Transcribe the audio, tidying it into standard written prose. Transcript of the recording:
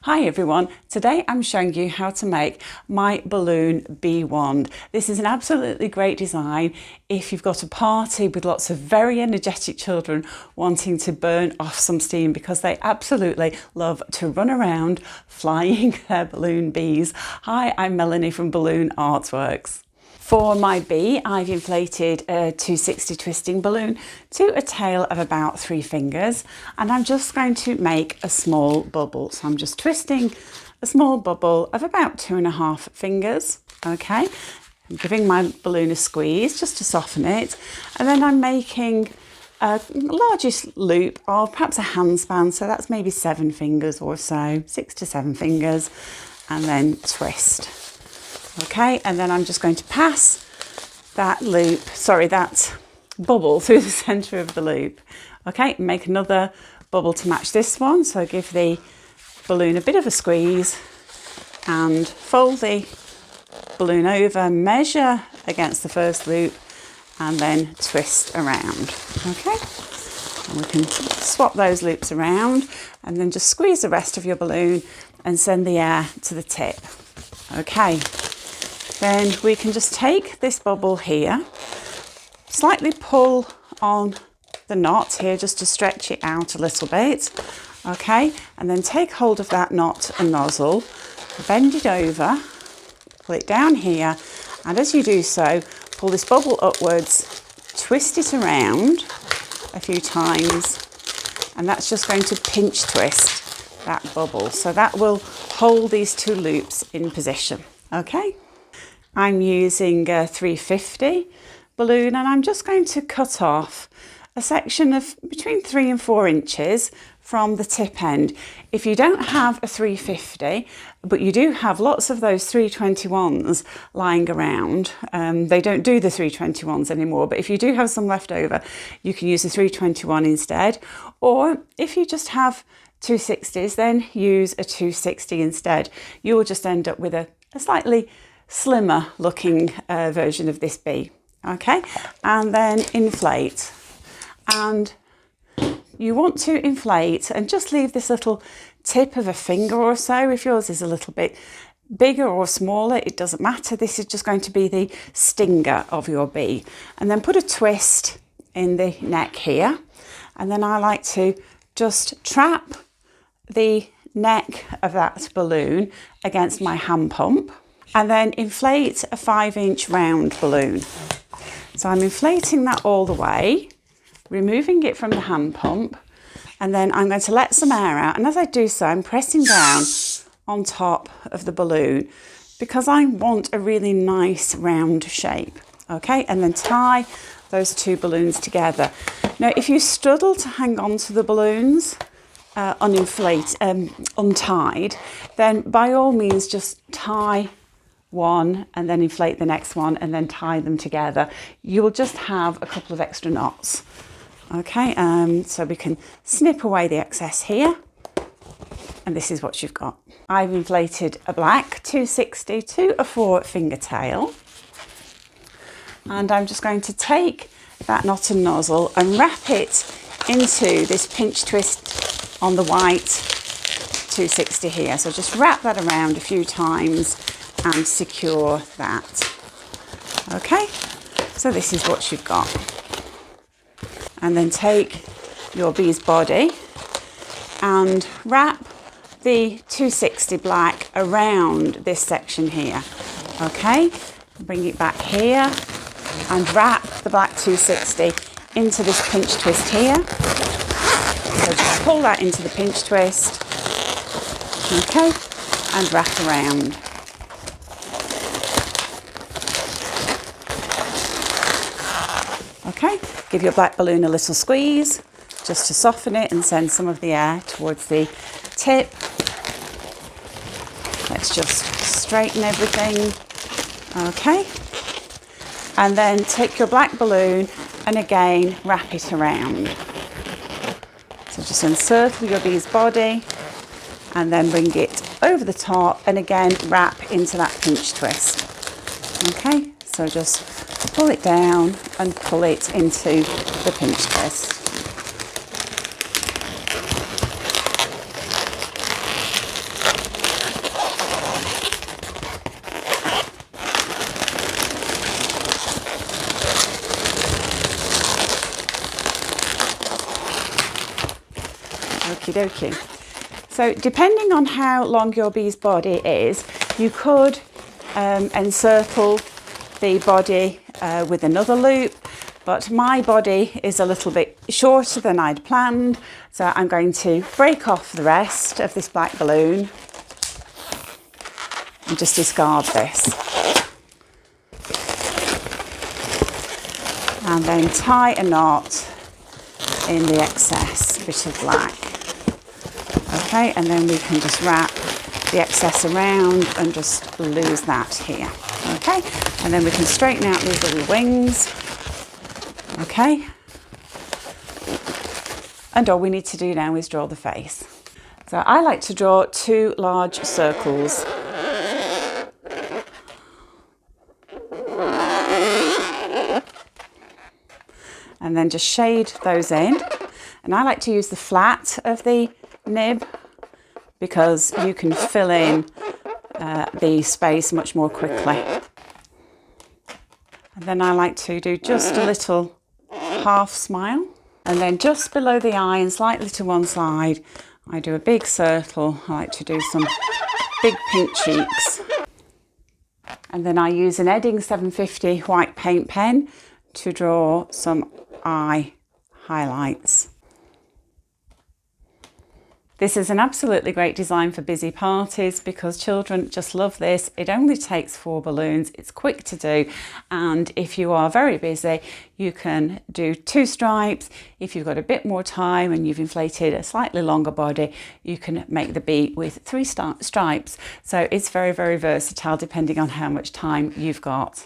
Hi everyone, today I'm showing you how to make my balloon bee wand. This is an absolutely great design if you've got a party with lots of very energetic children wanting to burn off some steam because they absolutely love to run around flying their balloon bees. Hi, I'm Melanie from Balloon Artworks. For my bee, I've inflated a 260 twisting balloon to a tail of about 3 fingers, and I'm just going to make a small bubble. So I'm just twisting a small bubble of about 2.5 fingers. Okay, I'm giving my balloon a squeeze just to soften it, and then I'm making a largest loop of perhaps a handspan, so that's maybe 7 fingers or so, 6 to 7 fingers, and then twist. Okay, and then I'm just going to pass that bubble through the centre of the loop. Okay, make another bubble to match this one. So give the balloon a bit of a squeeze and fold the balloon over, measure against the first loop, and then twist around. Okay, and we can swap those loops around and then just squeeze the rest of your balloon and send the air to the tip. Okay. Then we can just take this bubble here, slightly pull on the knot here just to stretch it out a little bit, okay, and then take hold of that knot and nozzle, bend it over, pull it down here, and as you do so, pull this bubble upwards, twist it around a few times, and that's just going to pinch twist that bubble. So that will hold these 2 loops in position, okay? I'm using a 350 balloon, and I'm just going to cut off a section of between 3 and 4 inches from the tip end. If you don't have a 350, but you do have lots of those 321s lying around, they don't do the 321s anymore, but if you do have some left over, you can use the 321 instead. Or if you just have 260s, then use a 260 instead. You will just end up with a slightly slimmer looking version of this bee. Okay, and then inflate, and you want to inflate and just leave this little tip of a finger or so. If yours is a little bit bigger or smaller, it doesn't matter. This is just going to be the stinger of your bee, and then put a twist in the neck here, and then I like to just trap the neck of that balloon against my hand pump, and then inflate a 5-inch round balloon. So I'm inflating that all the way, removing it from the hand pump, and then I'm going to let some air out. And as I do so, I'm pressing down on top of the balloon because I want a really nice round shape. Okay, and then tie those 2 balloons together. Now, if you struggle to hang on to the balloons untied, then by all means just tie one and then inflate the next one and then tie them together. You will just have a couple of extra knots. Okay, so we can snip away the excess here, and this is what you've got. I've inflated a black 260 to a 4-finger tail, and I'm just going to take that knot and nozzle and wrap it into this pinch twist on the white 260 here. So just wrap that around a few times and secure that. Okay, so this is what you've got. And then take your bee's body and wrap the 260 black around this section here. Okay, bring it back here and wrap the black 260 into this pinch twist here. So just pull that into the pinch twist, okay, and wrap around. Okay, give your black balloon a little squeeze just to soften it and send some of the air towards the tip. Let's just straighten everything. Okay, and then take your black balloon and again wrap it around. So just encircle your bee's body and then bring it over the top and again wrap into that pinch twist. Okay, so just pull it down and pull it into the pinch twist. dokie. So depending on how long your bee's body is, you could encircle the body with another loop, but my body is a little bit shorter than I'd planned, so I'm going to break off the rest of this black balloon and just discard this. And then tie a knot in the excess bit of black. Okay, and then we can just wrap the excess around and just lose that here. Okay, and then we can straighten out these little wings. Okay, and all we need to do now is draw the face. So I like to draw 2 large circles. And then just shade those in. And I like to use the flat of the nib because you can fill in the space much more quickly. And then I like to do just a little half smile. And then just below the eye and slightly to one side, I do a big circle. I like to do some big pink cheeks. And then I use an Edding 750 white paint pen to draw some eye highlights. This is an absolutely great design for busy parties because children just love this. It only takes 4 balloons, it's quick to do, and if you are very busy you can do 2 stripes. If you've got a bit more time and you've inflated a slightly longer body, you can make the bee with 3 stripes. So it's very, very versatile depending on how much time you've got.